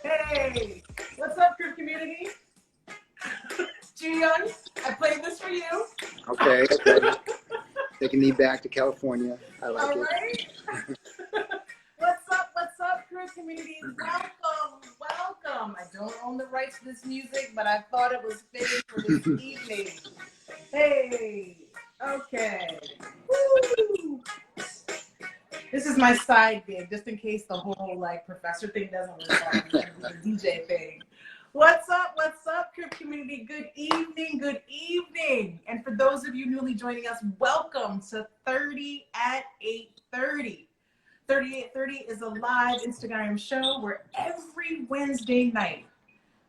Hey, what's up, group community? Jooyoung, I played this for you. Okay. Taking me back to California. I like All it. right. What's up, group community? Welcome. I don't own the rights to this music, but I thought it was fitting for this evening. Hey, okay. Woo. This is my side gig, just in case the whole professor thing doesn't work out. The DJ thing. What's up, group community? Good evening. And for those of you newly joining us, welcome to 30 at 8:30. 3830 is a live Instagram show where every Wednesday night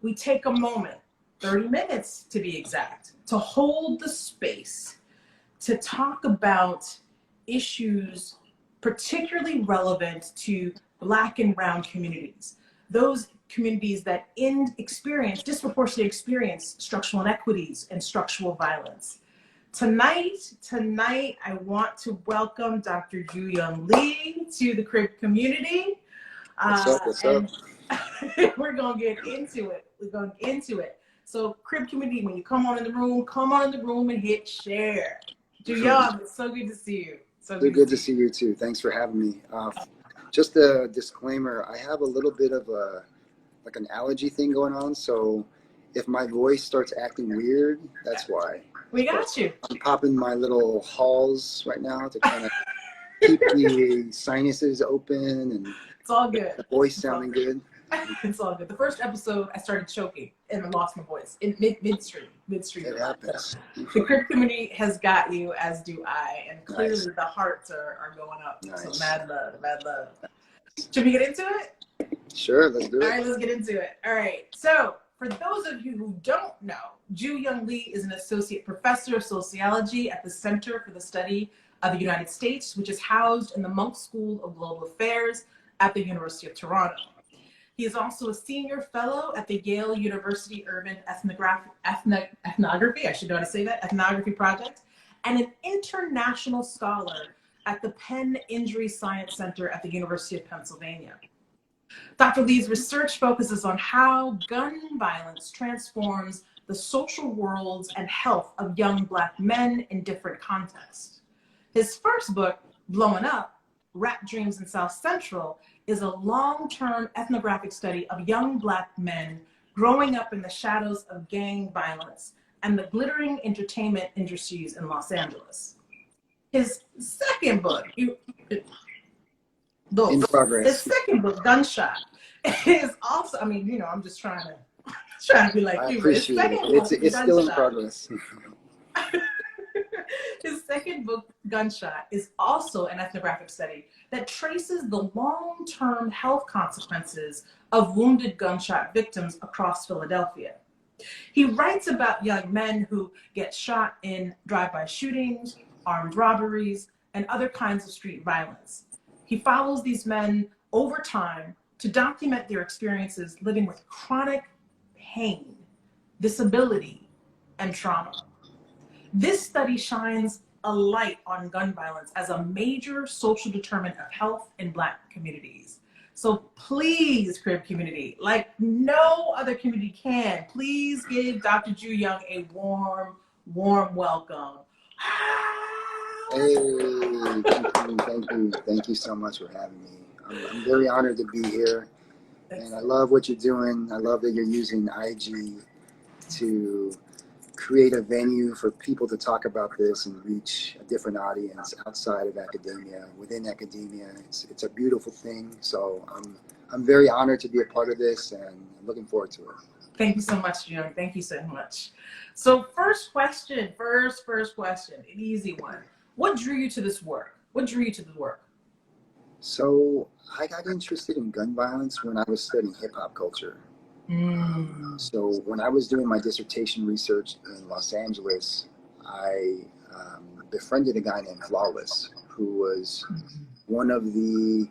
we take a moment, 30 minutes to be exact, to hold the space to talk about issues particularly relevant to Black and Brown communities. Those communities that disproportionately experience structural inequities and structural violence. Tonight, I want to welcome Dr. Jooyoung Lee to the Crib community. What's up? We're gonna get into it. So Crib community, when you come on in the room and hit share. Jooyoung, it's so good to see you. So good to see you too. Thanks for having me. Just a disclaimer, I have a little bit of an allergy thing going on, so if my voice starts acting weird, that's why. We got you. I'm popping my little halls right now to kind of keep the sinuses open and it's all good. The voice sounding good. It's all good. The first episode, I started choking and I lost my voice in midstream. It happens. The Crib community has got you, as do I, and clearly Nice. The hearts are going up. Nice. So mad love. Should we get into it? Sure, let's do it. All right, let's get into it. All right. So, for those of you who don't know, Jooyoung Lee is an associate professor of sociology at the Center for the Study of the United States, which is housed in the Munk School of Global Affairs at the University of Toronto. He is also a senior fellow at the Yale University Urban Ethnography, I should know how to say that, Ethnography Project, and an international scholar at the Penn Injury Science Center at the University of Pennsylvania. Dr. Lee's research focuses on how gun violence transforms the social worlds and health of young Black men in different contexts. His first book, Blowing Up, Rap Dreams in South Central, is a long-term ethnographic study of young Black men growing up in the shadows of gang violence and the glittering entertainment industries in Los Angeles. His second book, In progress. His second book, Gunshot, is also, I'm just trying to be like I you. appreciate it. It's still in progress. His second book, Gunshot, is also an ethnographic study that traces the long-term health consequences of wounded gunshot victims across Philadelphia. He writes about young men who get shot in drive-by shootings, armed robberies, and other kinds of street violence. He follows these men over time to document their experiences living with chronic pain, disability, and trauma. This study shines a light on gun violence as a major social determinant of health in Black communities. So please, Crib community, like no other community can, please give Dr. Jooyoung a warm welcome. Hey, thank you so much for having me. I'm very honored to be here, and I love what you're doing. I love that you're using IG to create a venue for people to talk about this and reach a different audience outside of academia, within academia. It's a beautiful thing. So I'm very honored to be a part of this and looking forward to it. Thank you so much, Jooyoung. Thank you so much. So first question, an easy one. What drew you to this work? So I got interested in gun violence when I was studying hip hop culture. So when I was doing my dissertation research in Los Angeles, I befriended a guy named Flawless, who was one of the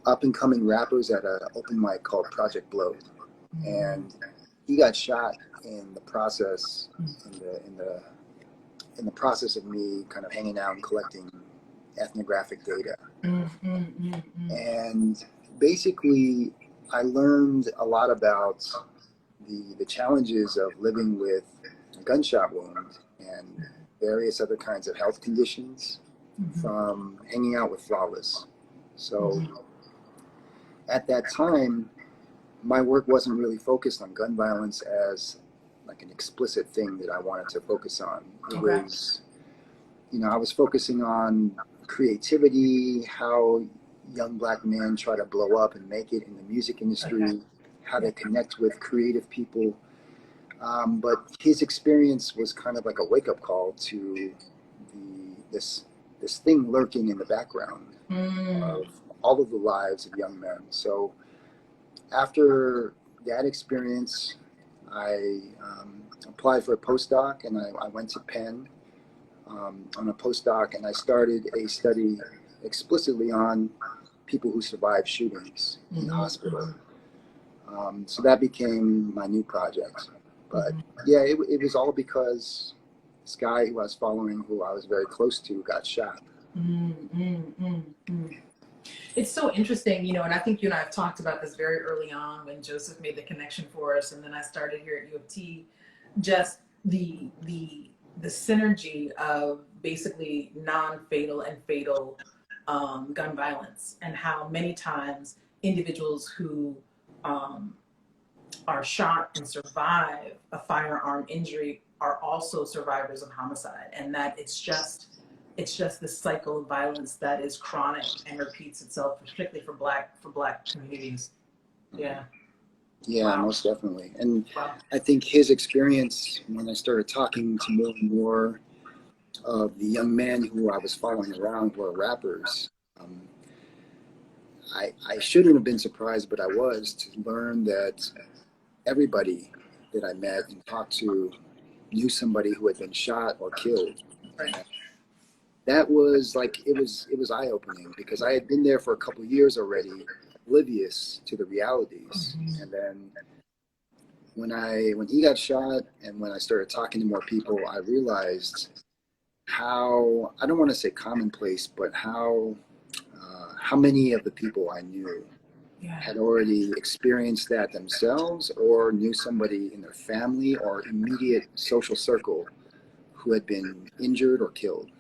up-and-coming rappers at an open mic called Project Blow. And he got shot in the process, in the process of me kind of hanging out and collecting ethnographic data. And basically, I learned a lot about the challenges of living with a gunshot wound and various other kinds of health conditions from hanging out with Flawless. So at that time, my work wasn't really focused on gun violence as like an explicit thing that I wanted to focus on. It was, you know, I was focusing on creativity, how young Black men try to blow up and make it in the music industry, how they connect with creative people. But his experience was kind of like a wake-up call to this thing lurking in the background of all of the lives of young men. So after that experience, I applied for a postdoc, and I went to Penn on a postdoc, and I started a study explicitly on people who survive shootings in the hospital. So that became my new project. But yeah, it was all because this guy who I was following, who I was very close to, got shot. It's so interesting, you know, and I think you and I have talked about this very early on when Joseph made the connection for us, and then I started here at U of T, just the synergy of basically non-fatal and fatal gun violence, and how many times individuals who are shot and survive a firearm injury are also survivors of homicide, and that it's just this cycle of violence that is chronic and repeats itself, particularly for black communities. Yeah. Yeah, most definitely. And I think his experience, when I started talking to more and more of the young men who I was following around who are rappers, I shouldn't have been surprised, but I was, to learn that everybody that I met and talked to knew somebody who had been shot or killed. Right. That was like, it was eye-opening, because I had been there for a couple of years already, oblivious to the realities. And then when he got shot, and when I started talking to more people, I realized how, I don't want to say commonplace, but how many of the people I knew had already experienced that themselves, or knew somebody in their family or immediate social circle who had been injured or killed.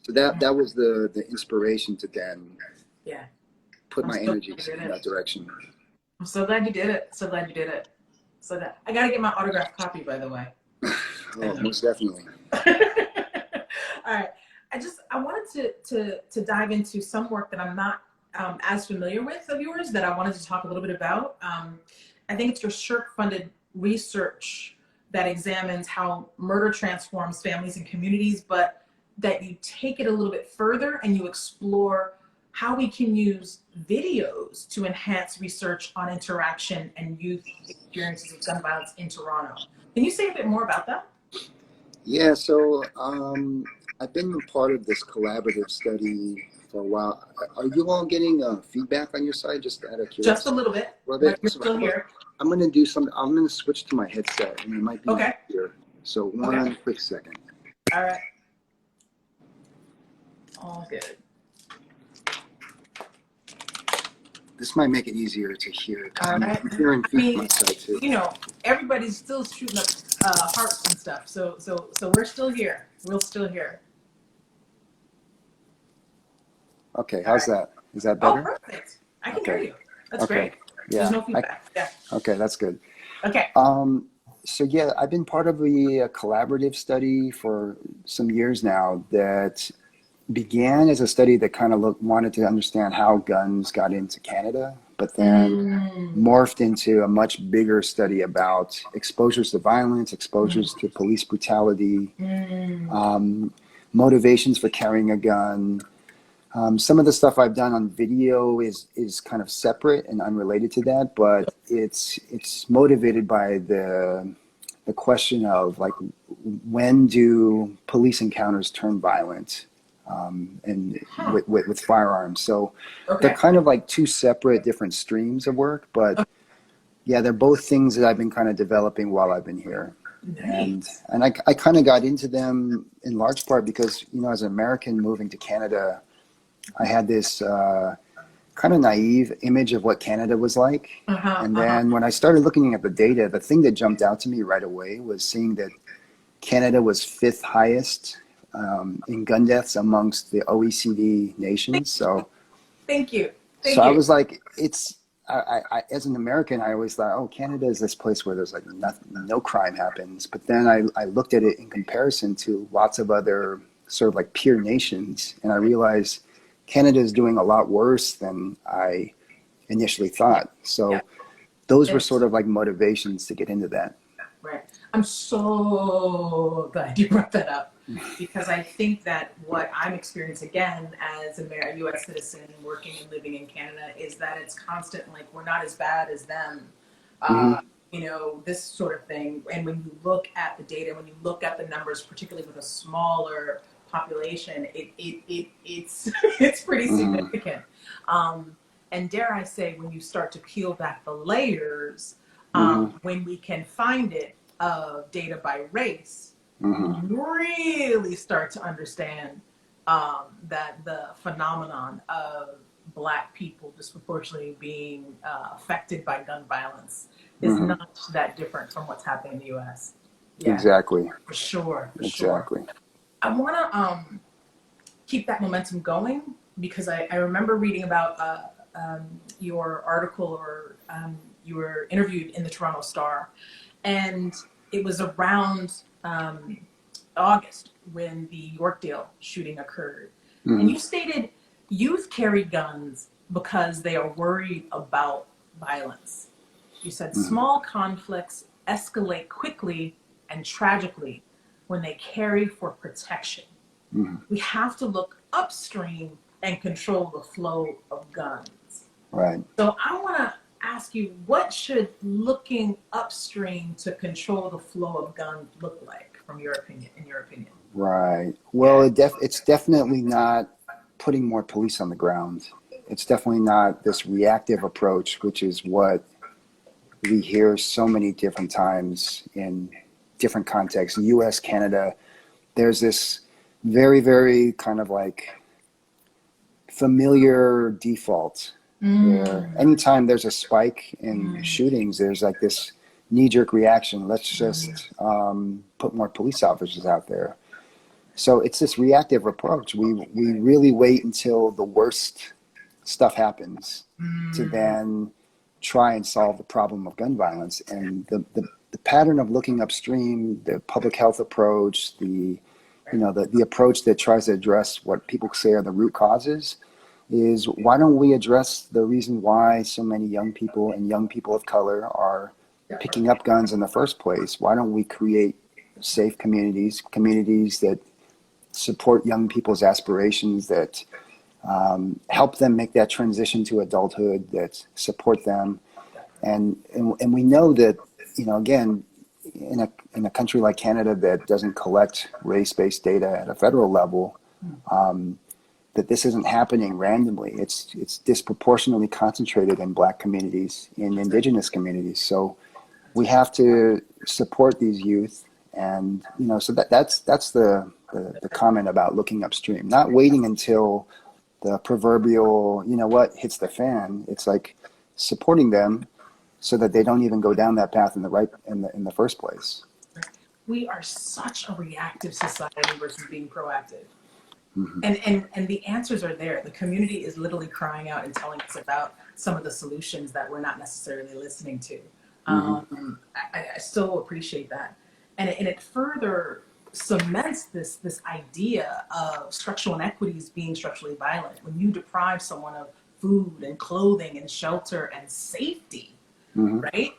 So that was the inspiration to then put my energies in that direction. I'm so glad you did it. So glad you did it. So that I got to get my autographed copy, by the way. Oh, most definitely. All right. I wanted to dive into some work that I'm not as familiar with of yours, that I wanted to talk a little bit about. I think it's your Sharpe-funded research that examines how murder transforms families and communities, but that you take it a little bit further and you explore how we can use videos to enhance research on interaction and youth experiences of gun violence in Toronto. Can you say a bit more about that? Yeah, so I've been a part of this collaborative study for a while. Are you all getting feedback on your side, just out of curiosity? Just a little bit, but you're still here. I'm going to do something. I'm going to switch to my headset, and it might be here. So one quick second. All right. All good. This might make it easier to hear. All right. I'm hearing feet on my side too. You know, everybody's still shooting up hearts and stuff. So we're still here. We're still here. Okay, how's that? Is that better? Oh, perfect. I can hear you. That's great. Yeah. There's no feedback. Okay, that's good. Okay. So yeah, I've been part of a collaborative study for some years now that began as a study that kind of wanted to understand how guns got into Canada, but then morphed into a much bigger study about exposures to violence, exposures to police brutality, motivations for carrying a gun. Some of the stuff I've done on video is kind of separate and unrelated to that, but it's motivated by the question of, like, when do police encounters turn violent, and with firearms. So they're kind of like two separate different streams of work, but yeah, they're both things that I've been kind of developing while I've been here. Nice. And I kind of got into them in large part because, you know, as an American moving to Canada, I had this kind of naive image of what Canada was like. And then when I started looking at the data, the thing that jumped out to me right away was seeing that Canada was fifth highest in gun deaths amongst the OECD nations. So, Thank you. so I was like, as an American, I always thought, oh, Canada is this place where there's like nothing, no crime happens. But then I looked at it in comparison to lots of other sort of like peer nations, and I realized Canada is doing a lot worse than I initially thought. So those were sort of like motivations to get into that. Right. I'm so glad you brought that up because I think that what I'm experiencing again as a U.S. citizen working and living in Canada is that it's constant, like, we're not as bad as them. You know, this sort of thing. And when you look at the data, when you look at the numbers, particularly with a smaller population, it's it's pretty significant. And dare I say, when you start to peel back the layers, when we can find it of data by race, you really start to understand that the phenomenon of Black people disproportionately being affected by gun violence is not that different from what's happening in the U.S. Yeah, Exactly. for sure. For exactly. Sure. I want to keep that momentum going because I remember reading about your article or you were interviewed in the Toronto Star, and it was around August when the Yorkdale shooting occurred. And you stated youth carry guns because they are worried about violence. You said small conflicts escalate quickly and tragically when they carry for protection. We have to look upstream and control the flow of guns. Right. So I want to ask you, what should looking upstream to control the flow of guns look like, from your opinion? In your opinion? Right. Well, it's definitely not putting more police on the ground. It's definitely not this reactive approach, which is what we hear so many different times in different contexts, U.S., Canada. There's this very, very kind of like familiar default where anytime there's a spike in shootings, there's like this knee-jerk reaction. Let's just put more police officers out there. So it's this reactive approach. We really wait until the worst stuff happens to then try and solve the problem of gun violence. And the pattern of looking upstream, the public health approach, the approach that tries to address what people say are the root causes, is why don't we address the reason why so many young people and young people of color are picking up guns in the first place? Why don't we create safe communities that support young people's aspirations, that help them make that transition to adulthood, that support them? And we know that, again, in a country like Canada that doesn't collect race-based data at a federal level, that this isn't happening randomly. It's disproportionately concentrated in Black communities, in Indigenous communities. So we have to support these youth, and so that's the comment about looking upstream, not waiting until the proverbial hits the fan. It's like supporting them so that they don't even go down that path in the first place. We are such a reactive society versus being proactive. And the answers are there. The community is literally crying out and telling us about some of the solutions that we're not necessarily listening to. I still appreciate that. And it further cements this idea of structural inequities being structurally violent. When you deprive someone of food and clothing and shelter and safety, right?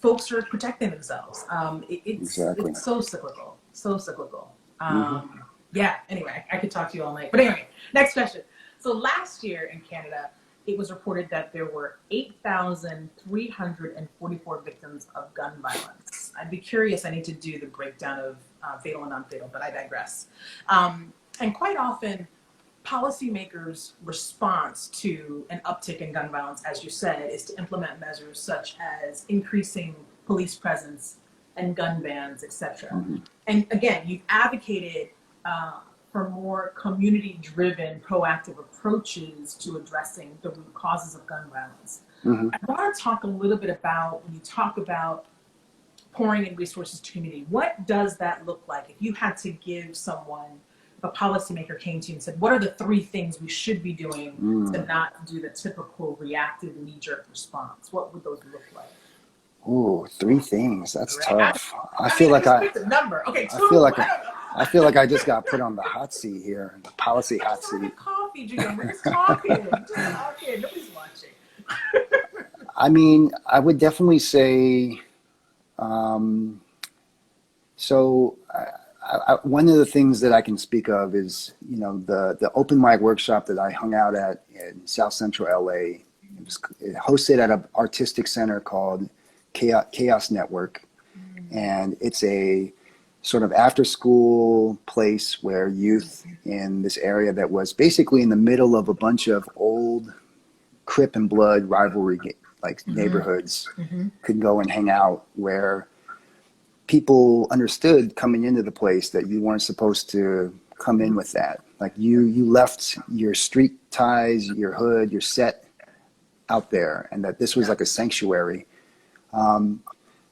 Folks are protecting themselves. It's so cyclical, so cyclical. Yeah, anyway, I could talk to you all night. But anyway, next question. So last year in Canada, it was reported that there were 8,344 victims of gun violence. I'd be curious, I need to do the breakdown of fatal and non-fatal, but I digress. And quite often, policymakers' response to an uptick in gun violence, as you said, is to implement measures such as increasing police presence and gun bans, etc. And again, you've advocated for more community-driven, proactive approaches to addressing the root causes of gun violence. I want to talk a little bit about, when you talk about pouring in resources to community, what does that look like? If you had to give someone, if a policymaker came to you and said, what are the 3 things we should be doing to not do the typical reactive knee-jerk response? What would those look like? Ooh, 3 things. That's Right. tough. I feel like Okay, 2. I feel like I just got put on the hot seat here, the policy hot seat. Coffee, Jooyoung. We're just talking. Nobody's watching. I mean, I would definitely say, one of the things that I can speak of is, the open mic workshop that I hung out at in South Central LA. It hosted at an artistic center called Chaos Network. And it's a sort of after school place where youth in this area that was basically in the middle of a bunch of old Crip and Blood rivalry neighborhoods could go and hang out, where people understood coming into the place that you weren't supposed to come in with that. Like you left your street ties, your hood, your set out there, and that this was like a sanctuary.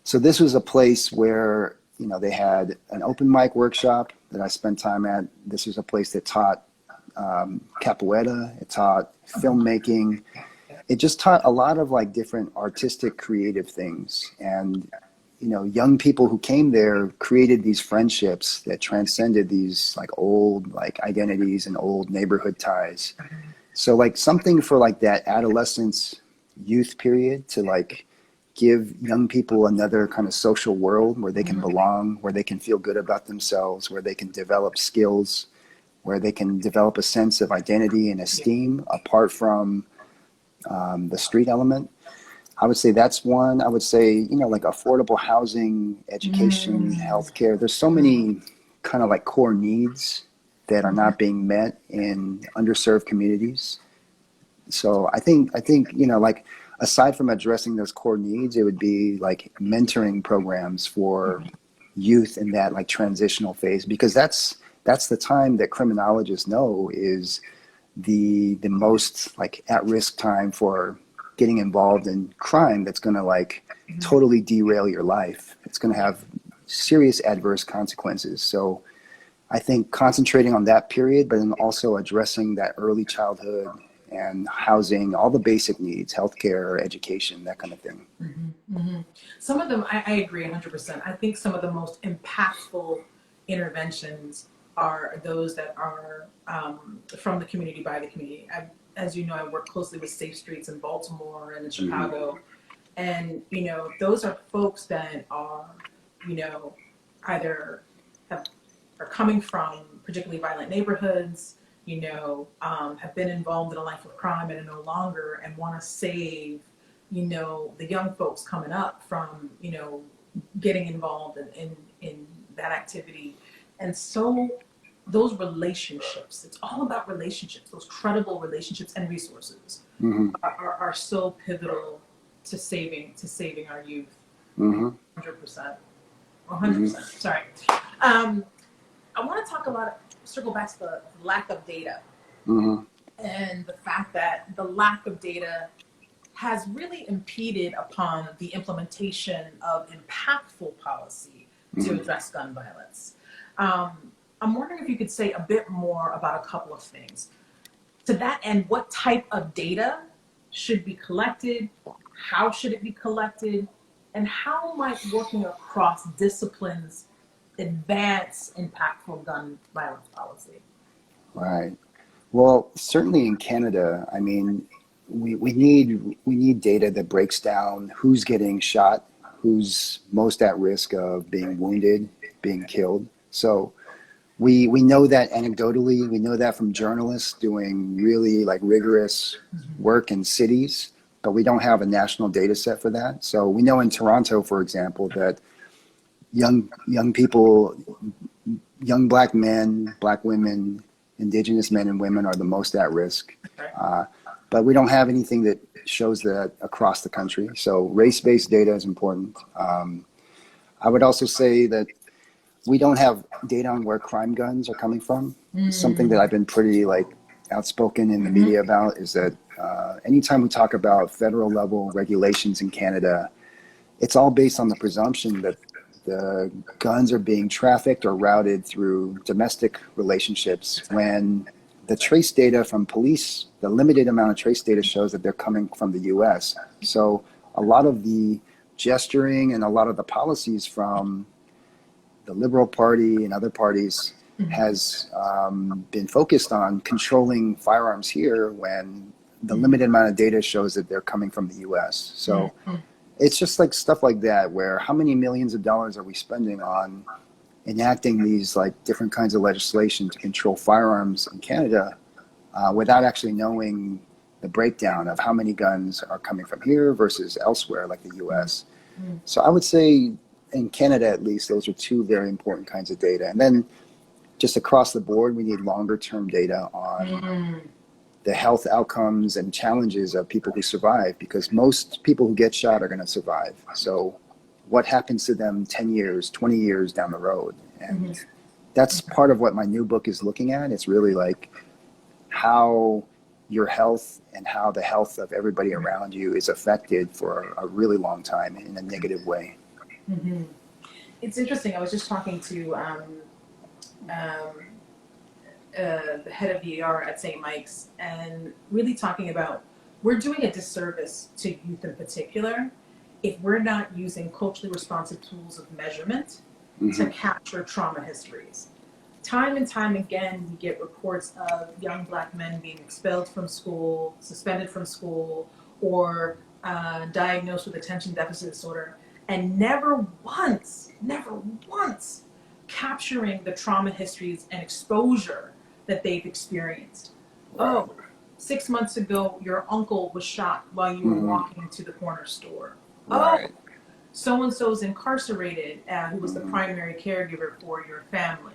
So this was a place where, they had an open mic workshop that I spent time at. This was a place that taught capoeira, it taught filmmaking. It just taught a lot of different artistic, creative things. And, young people who came there created these friendships that transcended these old identities and old neighborhood ties. So something for that adolescence, youth period to give young people another kind of social world where they can belong, where they can feel good about themselves, where they can develop skills, where they can develop a sense of identity and esteem apart from the street element. I would say that's one. I would say, affordable housing, education, healthcare. There's so many kind of core needs that are not being met in underserved communities. So I think, aside from addressing those core needs, it would be mentoring programs for youth in that transitional phase, because that's the time that criminologists know is the most at-risk time for getting involved in crime that's going to totally derail your life. It's going to have serious adverse consequences. So I think concentrating on that period, but then also addressing that early childhood and housing, all the basic needs, healthcare, education, that kind of thing. Some of them, I agree 100%. I think some of the most impactful interventions are those that are from the community, by the community. As you know, I work closely with Safe Streets in Baltimore and in Chicago. And, those are folks that are, either are coming from particularly violent neighborhoods, have been involved in a life of crime and are no longer, and want to save, the young folks coming up from, getting involved in that activity. And so those relationships, it's all about relationships, those credible relationships and resources are so pivotal to saving our youth. 100%. 100%. Sorry. I want to circle back to the lack of data and the fact that the lack of data has really impeded upon the implementation of impactful policy to address gun violence. I'm wondering if you could say a bit more about a couple of things. To that end, what type of data should be collected? How should it be collected? And how might working across disciplines advance impactful gun violence policy? Right. Well, certainly in Canada, I mean, we need data that breaks down who's getting shot, who's most at risk of being wounded, being killed. So we know that anecdotally. We know that from journalists doing really rigorous work in cities, but we don't have a national data set for that. So we know in Toronto, for example, that young people, young Black men, Black women, Indigenous men and women are the most at risk. But we don't have anything that shows that across the country. So race-based data is important. I would also say that we don't have data on where crime guns are coming from. Something that I've been pretty like outspoken in the media about is that anytime we talk about federal level regulations in Canada, it's all based on the presumption that the guns are being trafficked or routed through domestic relationships when the trace data from police, the limited amount of trace data shows that they're coming from the US. So a lot of the gesturing and a lot of the policies from the Liberal Party and other parties has been focused on controlling firearms here when the limited amount of data shows that they're coming from the US. So it's just like stuff like that, where how many millions of dollars are we spending on enacting these like different kinds of legislation to control firearms in Canada without actually knowing the breakdown of how many guns are coming from here versus elsewhere, like the US. So I would say in Canada, at least, those are two very important kinds of data. And then just across the board, we need longer term data on the health outcomes and challenges of people who survive, because most people who get shot are going to survive. So what happens to them 10 years, 20 years down the road? And that's part of what my new book is looking at. It's really like how your health and how the health of everybody around you is affected for a really long time in a negative way. It's interesting. I was just talking to the head of VAR at St. Mike's, and really talking about we're doing a disservice to youth in particular if we're not using culturally responsive tools of measurement to capture trauma histories. Time and time again, we get reports of young Black men being expelled from school, suspended from school, or diagnosed with attention deficit disorder, and never once capturing the trauma histories and exposure that they've experienced. Oh, 6 months ago, your uncle was shot while you were walking to the corner store. Right. Oh, so-and-so's incarcerated, who was the primary caregiver for your family.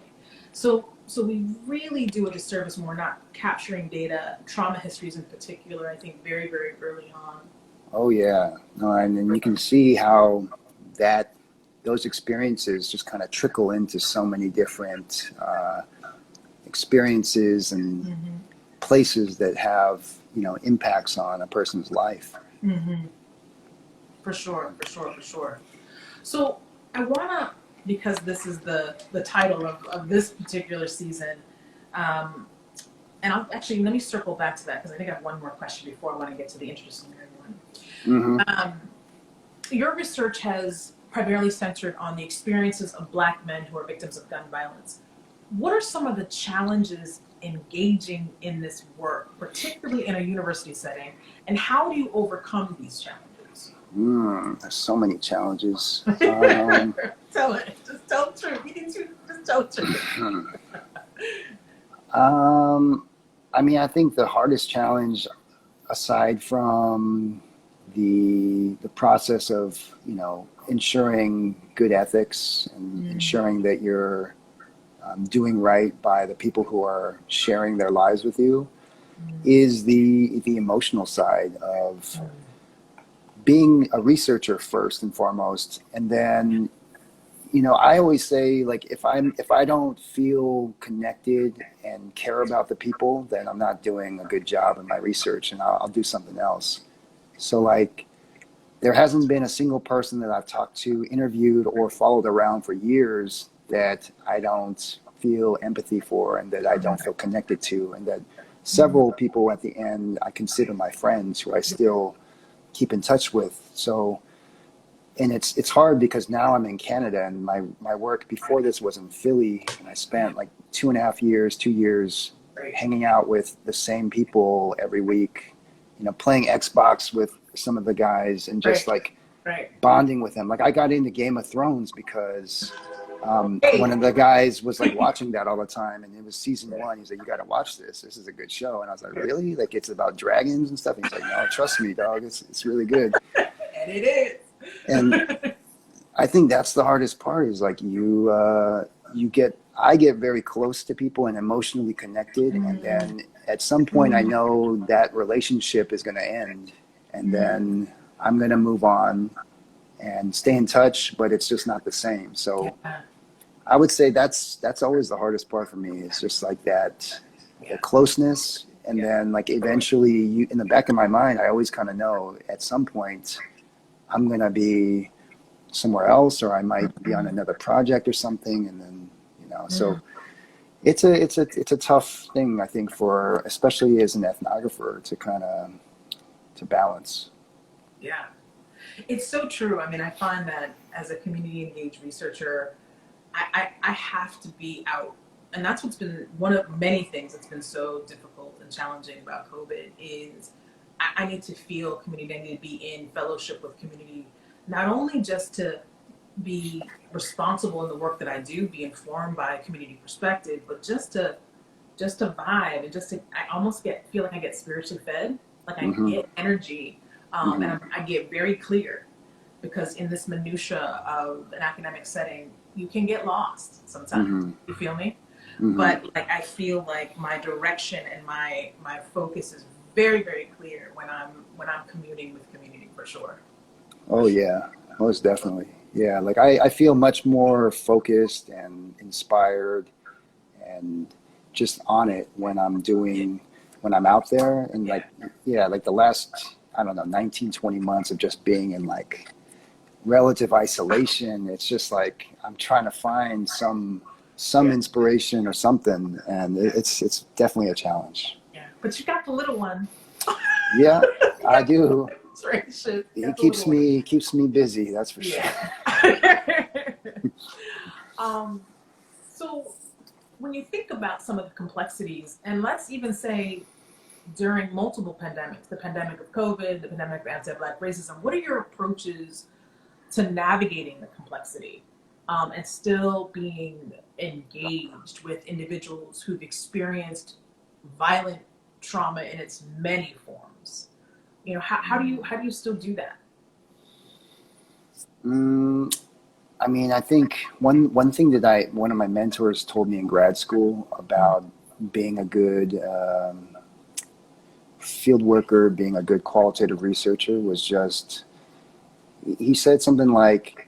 So we really do a disservice when we're not capturing data, trauma histories in particular, I think very, very early on. Oh yeah, no, and you can see how those experiences just kind of trickle into so many different experiences and places that have, you know, impacts on a person's life. For sure. So I wanna, because this is the title of this particular season, and I'll actually, let me circle back to that because I think I have one more question before I want to get to the interdisciplinary one. Your research has primarily centered on the experiences of Black men who are victims of gun violence. What are some of the challenges engaging in this work, particularly in a university setting, and how do you overcome these challenges? There's so many challenges. Tell it. Just tell the truth. You need to just tell the truth. I mean, I think the hardest challenge, aside from the process of, you know, ensuring good ethics and ensuring that you're doing right by the people who are sharing their lives with you, is the emotional side of being a researcher first and foremost. And then, you know, I always say, like, if I don't feel connected and care about the people, then I'm not doing a good job in my research, and I'll do something else. So like, there hasn't been a single person that I've talked to, interviewed, or followed around for years that I don't feel empathy for and that I don't feel connected to, and that several people at the end I consider my friends who I still keep in touch with. So, and it's hard because now I'm in Canada, and my work before this was in Philly, and I spent like 2 years hanging out with the same people every week, you know, playing Xbox with some of the guys and just bonding with them. Like, I got into Game of Thrones because one of the guys was like watching that all the time, and it was season 1. He's like, "You got to watch this. This is a good show." And I was like, "Really? Like, it's about dragons and stuff?" And he's like, "No, trust me, dog. It's really good." And it is. And I think that's the hardest part, is like I get very close to people and emotionally connected, and then at some point I know that relationship is going to end, and then I'm going to move on and stay in touch, but it's just not the same. So Yeah. I would say that's always the hardest part for me. It's just like that, the closeness. And then like eventually in the back of my mind, I always kind of know at some point I'm going to be somewhere else, or I might be on another project or something. And then, so it's a tough thing, I think, for, especially as an ethnographer, to kind of, to balance. Yeah. It's so true. I mean, I find that as a community engaged researcher, I have to be out. And that's what's been one of many things that's been so difficult and challenging about COVID is I need to feel community. I need to be in fellowship with community, not only just to be responsible in the work that I do, be informed by a community perspective, but just to vibe and just to, I almost feel like I get spiritually fed, like I get energy, and I get very clear, because in this minutia of an academic setting, you can get lost sometimes. You feel me? But like I feel like my direction and my focus is very, very clear when I'm communing with community, for sure. Oh yeah, most definitely. Yeah, like I feel much more focused and inspired and just on it when I'm out there. And like, like the last, I don't know, 19, 20 months of just being in like relative isolation, it's just like I'm trying to find some inspiration or something, and it's definitely a challenge. Yeah, but you got the little one. Yeah, I do. He keeps me busy, that's for sure. So when you think about some of the complexities, and let's even say during multiple pandemics, the pandemic of COVID, the pandemic of anti-Black racism, what are your approaches to navigating the complexity, and still being engaged with individuals who've experienced violent trauma in its many forms? How do you still do that? I mean, I think one thing that one of my mentors told me in grad school about being a good field worker, being a good qualitative researcher, was just, he said something like,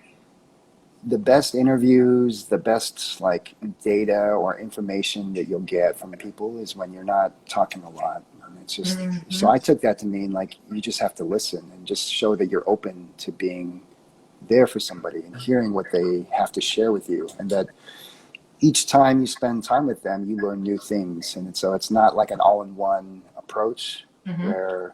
the best interviews, the best like data or information that you'll get from people is when you're not talking a lot. And it's just, so I took that to mean like, you just have to listen and just show that you're open to being there for somebody and hearing what they have to share with you. And that each time you spend time with them, you learn new things. And so it's not like an all-in-one approach where,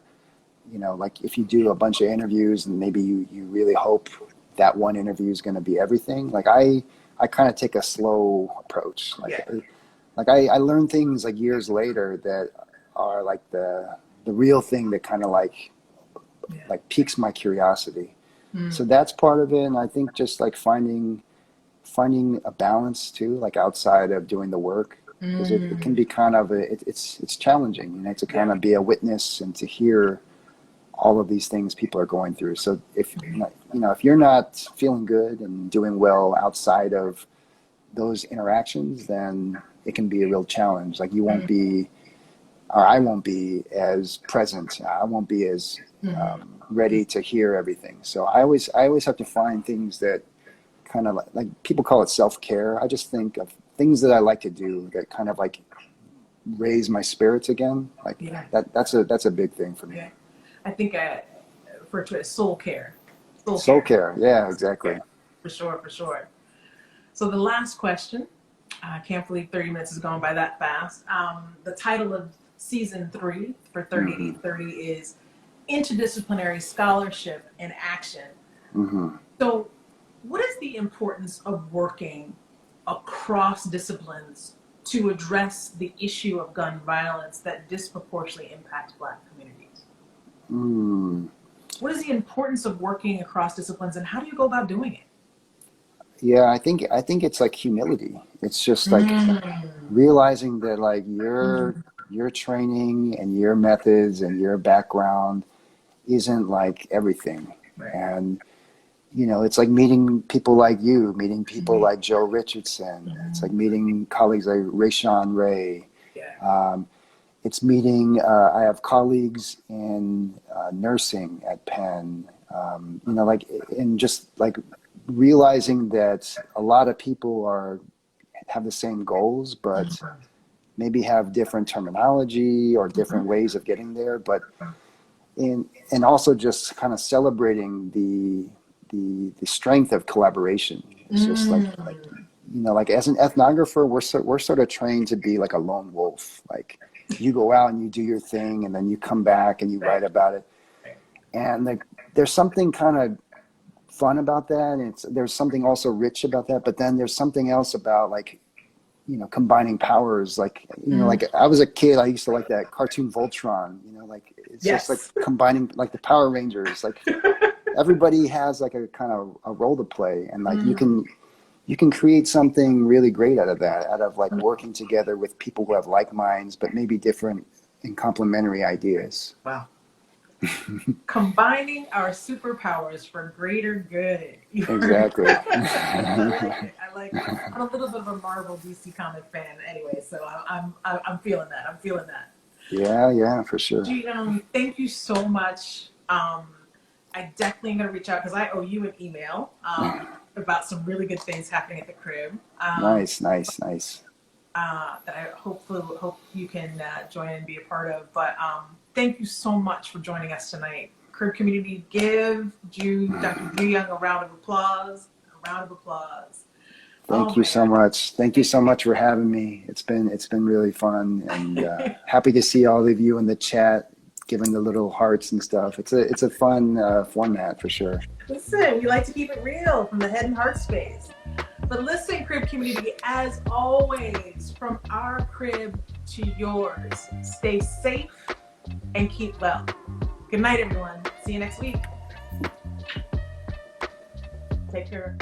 like if you do a bunch of interviews and maybe you really hope that one interview is going to be everything. Like I kind of take a slow approach. I learn things like years later that are like the real thing that kind of like piques my curiosity. So that's part of it. And I think just like finding a balance too, like outside of doing the work, because it can be kind of it's challenging, to kind of be a witness and to hear all of these things people are going through. So if if you're not feeling good and doing well outside of those interactions, then it can be a real challenge. Like you won't be, or I won't be as present. I won't be as ready to hear everything. So I always have to find things that kind of like people call it self-care. I just think of things that I like to do that kind of like raise my spirits again. Like that's a big thing for me. I think I refer to it as soul care. Soul care. Yeah, exactly. Yeah, for sure. So the last question, I can't believe 30 minutes has gone by that fast. The title of season 3 for 30 is Interdisciplinary Scholarship in Action. So what is the importance of working across disciplines to address the issue of gun violence that disproportionately impacts Black communities? What is the importance of working across disciplines, and how do you go about doing it? Yeah, I think it's like humility. It's just like realizing that like your training and your methods and your background isn't like everything. And it's like meeting people like you, meeting people like Joe Richardson. It's like meeting colleagues like Rayshawn Ray. it's meeting. I have colleagues in nursing at Penn. You know, like, and just like realizing that a lot of people have the same goals, but maybe have different terminology or different ways of getting there. But and also just kind of celebrating the strength of collaboration. It's just like you know, like as an ethnographer, we're sort of trained to be like a lone wolf. Like you go out and you do your thing, and then you come back and you write about it. And like there's something kind of fun about that, and there's something also rich about that. But then there's something else about like, you know, combining powers. Like, you know, like I was a kid, I used to like that cartoon Voltron. You know, like it's just like combining like the Power Rangers. Like everybody has like a kind of a role to play, and like you can create something really great out of that, out of like working together with people who have like minds, but maybe different and complementary ideas. Wow. Combining our superpowers for greater good. Exactly. I like it. I'm a little bit of a Marvel DC comic fan anyway, so I'm feeling that. I'm feeling that. Yeah, for sure. Jooyoung Lee, thank you so much. I definitely am going to reach out because I owe you an email about some really good things happening at the crib. Nice. That I hope you can join and be a part of. But thank you so much for joining us tonight. Crib community, give Dr. Jooyoung a round of applause. A round of applause. Thank you so much. Thank you so much for having me. It's been really fun, and happy to see all of you in the chat, giving the little hearts and stuff. It's a fun format for sure. Listen, we like to keep it real from the head and heart space. But listen, crib community, as always, from our crib to yours, stay safe and keep well. Good night, everyone. See you next week. Take care.